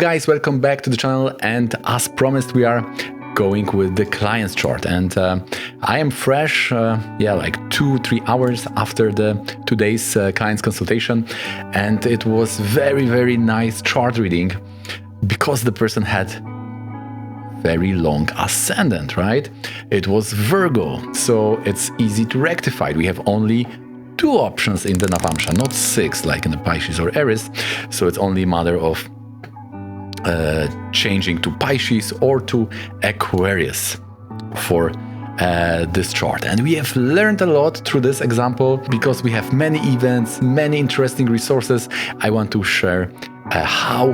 Guys, welcome back to the channel, and as promised we are going with the client's chart, and I am fresh like 2-3 hours after today's client's consultation, and it was very nice chart reading because the person had very long ascendant, right? It was Virgo, so it's easy to rectify. We have only 2 options in the Navamsha, not 6 like in the Pisces or Aries, so it's only a matter of changing to Pisces or to Aquarius for this chart. And we have learned a lot through this example because we have many events, many interesting resources. I want to share how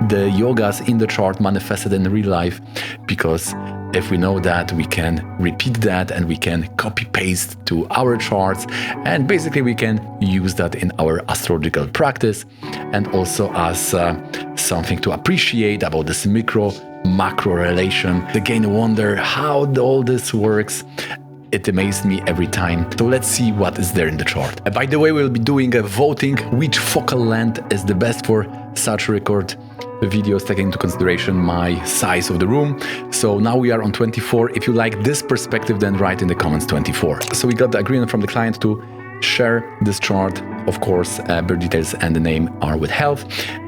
the yogas in the chart manifested in real life, because if we know that, we can repeat that and we can copy paste to our charts, and basically we can use that in our astrological practice, and also as something to appreciate about this macro relation. Again, wonder how all this works. It amazed me every time. So let's see what is there in the chart. By the way, we'll be doing a voting which focal length is the best for such record videos, taking into consideration my size of the room. So now we are on 24. If you like this perspective, then write in the comments 24. So we got the agreement from the client to share this chart. Of course, birth details and the name are withheld.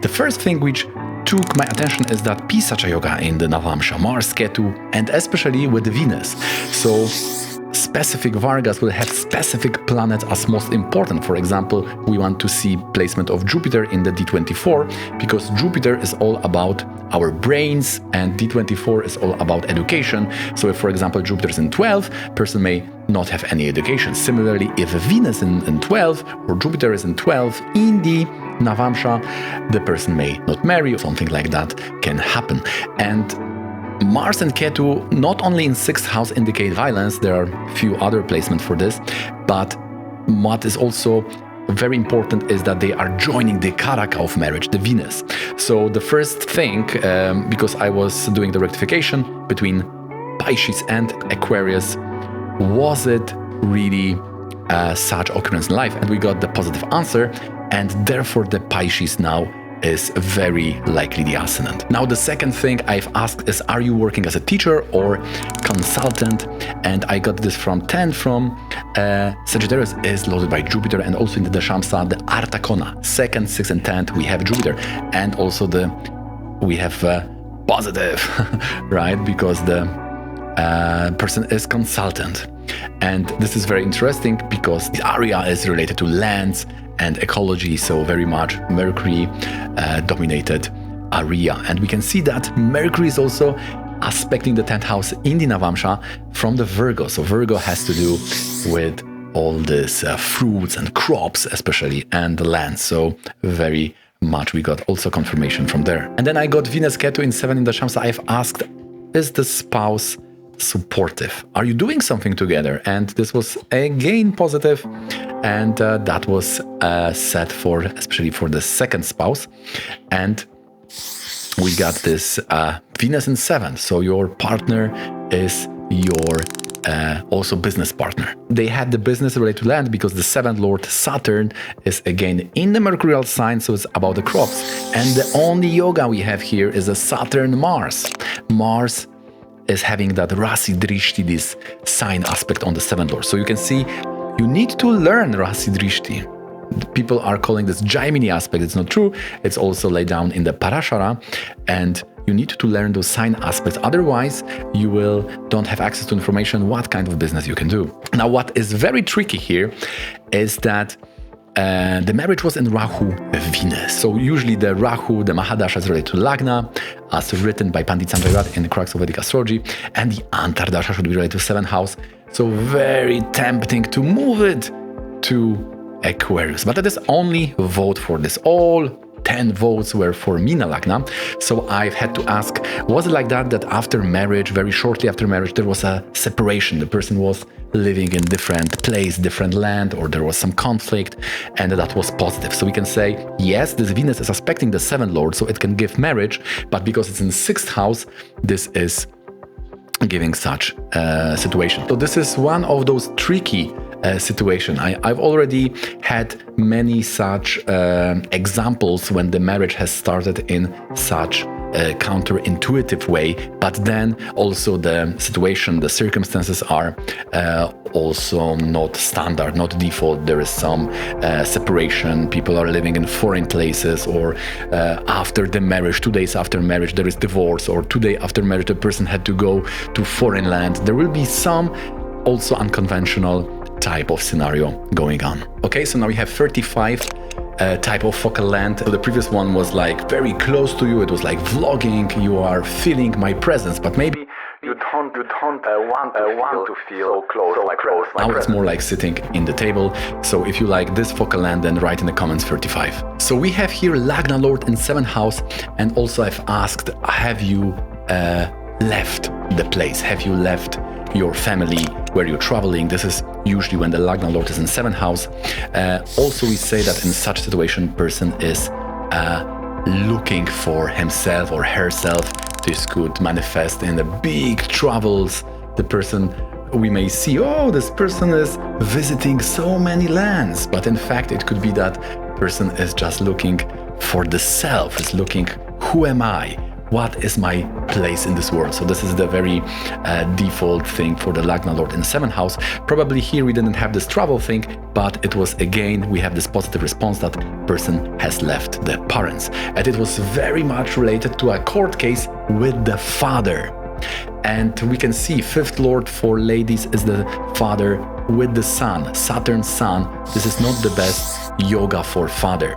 The first thing which took my attention is that Pisacha yoga in the Navamsha, Mars, Ketu, and especially with Venus. So specific vargas will have specific planets as most important. For example, we want to see placement of Jupiter in the D24 because Jupiter is all about our brains and D24 is all about education. So if, for example, Jupiter is in 12, person may not have any education. Similarly, if Venus in 12 or Jupiter is in 12 in the Navamsha, the person may not marry or something like that can happen. And Mars and Ketu not only in 6th house indicate violence, there are a few other placements for this, but what is also very important is that they are joining the Karaka of marriage, the Venus. So the first thing, because I was doing the rectification between Pisces and Aquarius, was it really such occurrence in life? And we got the positive answer, and therefore the Pisces now is very likely the ascendant. Now the second thing I've asked is, are you working as a teacher or consultant? And I got this from 10 from Sagittarius is loaded by Jupiter, and also in the Dashamsa, the Artakona, 2nd, 6th and 10th we have Jupiter, and also we have positive, right? Because the person is consultant. And this is very interesting because the area is related to lands and ecology, so very much Mercury dominated area. And we can see that Mercury is also aspecting the 10th house in the Navamsha from the Virgo. So Virgo has to do with all this fruits and crops especially, and the land. So very much we got also confirmation from there. And then I got Venus Ketu in 7 in the Shamsa. I've asked, is the spouse supportive? Are you doing something together? And this was again positive, and that was set for especially for the second spouse. And we got this Venus in 7, so your partner is your also business partner. They had the business related to land because the 7th lord Saturn is again in the mercurial sign, so it's about the crops. And the only yoga we have here is a Saturn Mars. Mars is having that Rasi Drishti, this sign aspect on the 7th lord. So you can see you need to learn Rasi Drishti. People are calling this Jaimini aspect. It's not true. It's also laid down in the Parashara, and you need to learn those sign aspects. Otherwise, you don't have access to information what kind of business you can do. Now, what is very tricky here is that the marriage was in Rahu Venus. So usually the Rahu, the Mahadasha is related to Lagna, as written by Pandit Sanjay in the Crux of Vedic Astrology, and the Antardasha should be related to 7th house. So very tempting to move it to Aquarius. But that is only vote for this. All 10 votes were for Meena Lagna. So I've had to ask, was it like that after marriage, very shortly after marriage, there was a separation? The person was living in different place, different land, or there was some conflict, and that was positive. So we can say, yes, this Venus is aspecting the 7th lord, so it can give marriage, but because it's in 6th house, this is giving such situation. So this is one of those tricky situation. I've already had many such examples when the marriage has started in such counterintuitive way, but then also the situation, the circumstances are also not standard, not default. There is some separation. People are living in foreign places, or after the marriage, 2 days after marriage, there is divorce, or 2 days after marriage, the person had to go to foreign land. There will be some also unconventional type of scenario going on. Okay, so now we have 35 type of focal length. So the previous one was like very close to you. It was like vlogging. You are feeling my presence, but maybe you don't want to feel so close. Now it's more like sitting in the table. So if you like this focal length, then write in the comments 35. So we have here Lagna Lord in 7th house, and also I've asked, have you left the place? Have you left your family, where you're traveling? This is usually when the Lagna Lord is in 7th house. Also, we say that in such situation, person is looking for himself or herself. This could manifest in the big travels. The person, we may see, oh, this person is visiting so many lands, but in fact, it could be that person is just looking for the self, is looking, who am I? What is my place in this world? So this is the very default thing for the Lagna Lord in 7th house. Probably here we didn't have this travel thing, but it was, again, we have this positive response that person has left the parents. And it was very much related to a court case with the father. And we can see 5th Lord for ladies is the father with the sun, Saturn's sun. This is not the best yoga for father.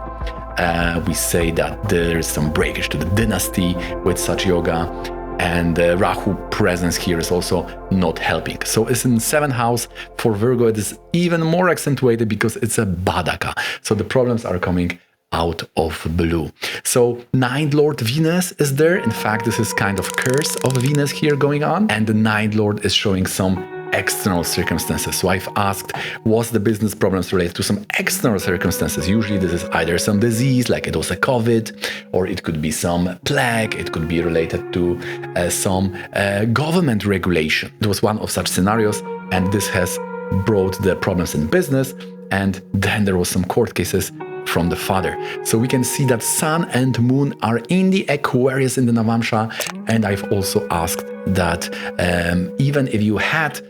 We say that there is some breakage to the dynasty with such yoga, and Rahu presence here is also not helping. So it's in 7th house. For Virgo, it is even more accentuated because it's a Badaka. So the problems are coming out of blue. So 9th Lord Venus is there. In fact, this is kind of curse of Venus here going on. And the 9th Lord is showing some external circumstances. So I've asked, was the business problems related to some external circumstances? Usually this is either some disease, like it was a COVID, or it could be some plague. It could be related to some government regulation. It was one of such scenarios, and this has brought the problems in business. And then there was some court cases from the father. So we can see that sun and moon are in the Aquarius in the Navamsha. And I've also asked that even if you had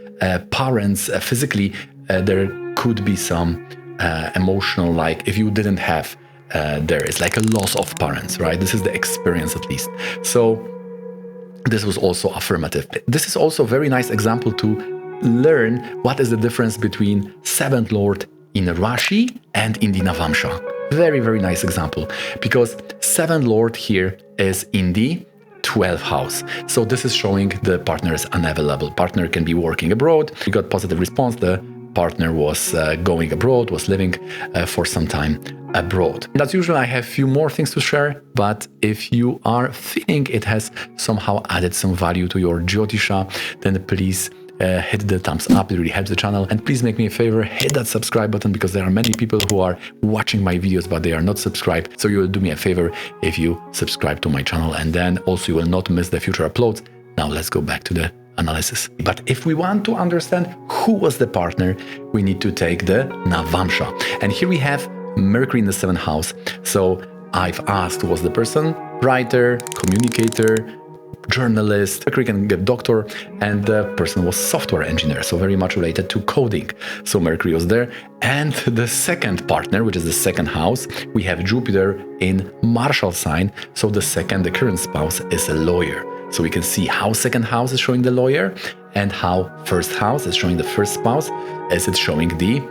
parents physically, there could be some emotional, like if you didn't have, there is like a loss of parents, right? This is the experience at least. So this was also affirmative. This is also a very nice example to learn what is the difference between 7th Lord in Rashi and in the Navamsha. Very, very nice example, because 7th Lord here is in the 12th house. So this is showing the partner is unavailable. Partner can be working abroad. We got positive response. The partner was going abroad, was living for some time abroad. And as usual, I have a few more things to share, but if you are feeling it has somehow added some value to your Jyotisha, then please hit the thumbs up. It really helps the channel. And please make me a favor, hit that subscribe button, because there are many people who are watching my videos, but they are not subscribed. So you will do me a favor if you subscribe to my channel, and then also you will not miss the future uploads. Now let's go back to the analysis. But if we want to understand who was the partner, we need to take the Navamsha. And here we have Mercury in the 7th house. So I've asked, was the person writer, communicator, journalist? Mercury can get doctor, and the person was software engineer, so very much related to coding. So Mercury was there. And the second partner, which is the 2nd house, we have Jupiter in Martial sign. So the current spouse is a lawyer. So we can see how 2nd house is showing the lawyer, and how 1st house is showing the first spouse, as it's showing the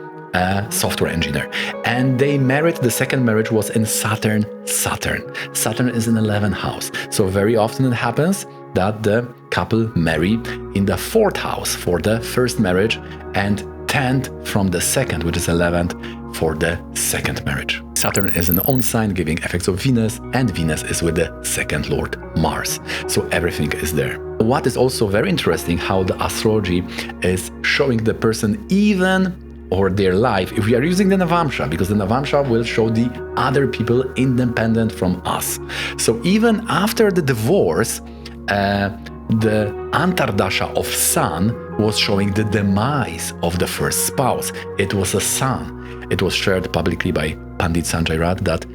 software engineer. And they married, the second marriage was in Saturn. Saturn is in 11th house. So very often it happens that the couple marry in the 4th house for the first marriage, and 10th from the 2nd, which is 11th, for the second marriage. Saturn is an own sign, giving effects of Venus, and Venus is with the 2nd Lord, Mars. So everything is there. What is also very interesting, how the astrology is showing the person even or their life, if we are using the Navamsha, because the Navamsha will show the other people independent from us. So even after the divorce, the Antardasha of Sun was showing the demise of the first spouse. It was a Sun. It was shared publicly by Pandit Sanjay Rath that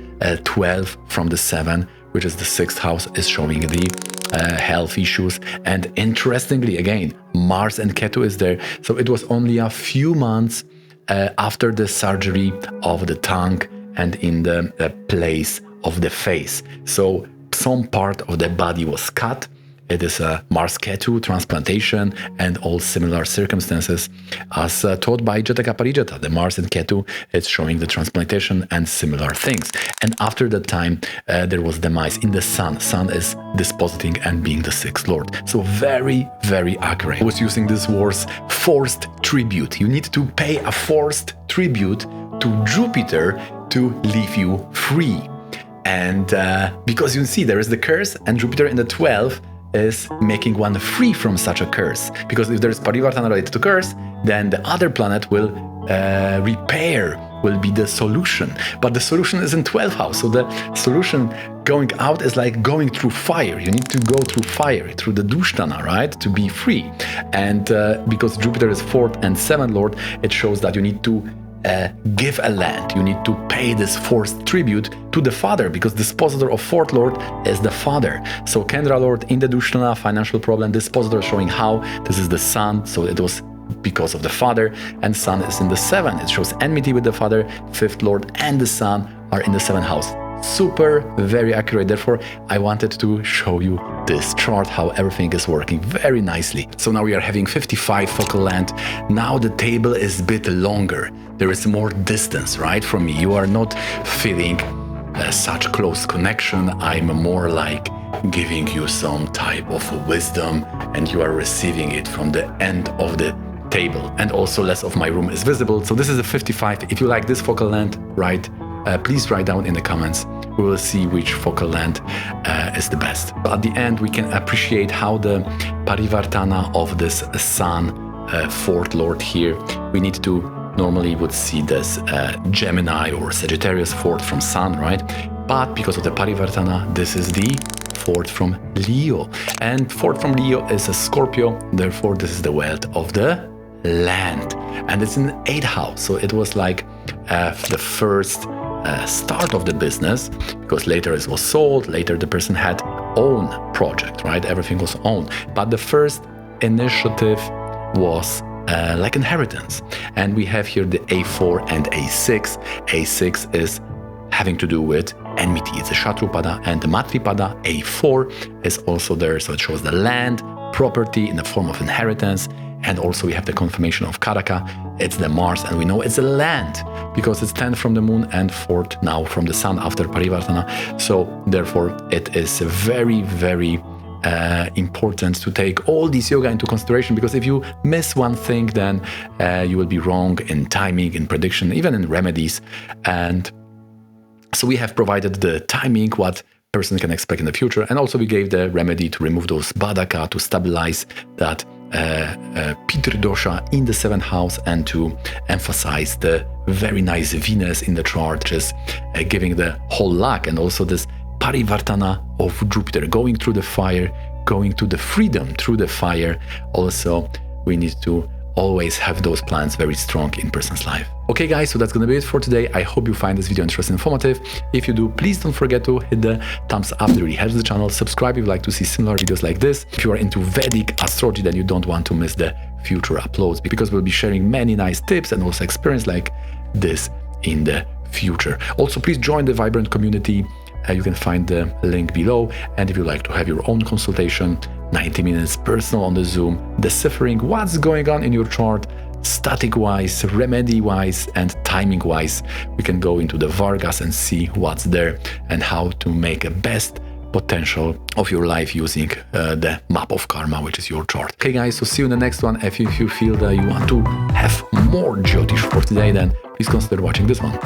12 from the 7 which is the 6th house, is showing the health issues. And interestingly, again, Mars and Ketu is there. So it was only a few months after the surgery of the tongue and in the place of the face. So some part of the body was cut. It is a Mars-Ketu transplantation and all similar circumstances as taught by Jataka Parijata. The Mars and Ketu is showing the transplantation and similar things. And after that time, there was demise in the Sun. Sun is dispositing and being the 6th lord. So very, very accurate. I was using this words, forced tribute. You need to pay a forced tribute to Jupiter to leave you free. And because you see, there is the curse, and Jupiter in the 12th is making one free from such a curse. Because if there is Parivartana related to curse, then the other planet will repair, will be the solution. But the solution is in 12th house. So the solution going out is like going through fire. You need to go through fire, through the Dusthana, right? To be free. And because Jupiter is 4th and 7th lord, it shows that you need to give a land. You need to pay this forced tribute to the father, because dispositor of 4th lord is the father. So Kendra lord in the Dusthana, financial problem, dispositor showing how this is the Sun, so it was because of the father, and Sun is in the 7th. It shows enmity with the father. 5th lord and the Sun are in the 7th house. Super, very accurate. Therefore, I wanted to show you this chart, how everything is working very nicely. So now we are having 55 focal length. Now the table is a bit longer. There is more distance, right, from me. You are not feeling such close connection. I'm more like giving you some type of wisdom, and you are receiving it from the end of the table. And also less of my room is visible. So this is a 55. If you like this focal length, right, please write down in the comments. We will see which focal length is the best. But at the end, we can appreciate how the Parivartana of this Sun, 4th lord here, we need to normally would see this Gemini or Sagittarius 4th from Sun, right? But because of the Parivartana, this is the 4th from Leo. And 4th from Leo is a Scorpio. Therefore, this is the wealth of the land. And it's in the 8th house. So it was like the first start of the business, because later it was sold, later the person had own project, right? Everything was owned. But the first initiative was like inheritance. And we have here the A4 and A6. A6 is having to do with enmity. It's a Shatrupada and the Matripada. A4 is also there, so it shows the land, property in the form of inheritance. And also we have the confirmation of Karaka. It's the Mars, and we know it's a land because it's 10th from the moon and 4th now from the Sun after Parivartana. So therefore it is very, very important to take all this yoga into consideration, because if you miss one thing, then you will be wrong in timing, in prediction, even in remedies. And so we have provided the timing, what person can expect in the future. And also we gave the remedy to remove those badaka, to stabilize that Pitr dosha in the 7th house, and to emphasize the very nice Venus in the chart, just giving the whole luck. And also this Parivartana of Jupiter, going through the fire, going to the freedom through the fire. Also, we need to always have those plans very strong in person's life. Okay guys, so that's gonna be it for today. I hope you find this video interesting and informative. If you do, please don't forget to hit the thumbs up, it really helps the channel. Subscribe if you'd like to see similar videos like this. If you are into Vedic astrology, then you don't want to miss the future uploads, because we'll be sharing many nice tips and also experience like this in the future. Also, please join the vibrant community. You can find the link below. And if you'd like to have your own consultation, 90 minutes personal on the Zoom, deciphering what's going on in your chart, static-wise, remedy-wise, and timing-wise, we can go into the Vargas and see what's there and how to make a best potential of your life using the map of karma, which is your chart. Okay guys, so see you in the next one. If you feel that you want to have more Jyotish for today, then please consider watching this one.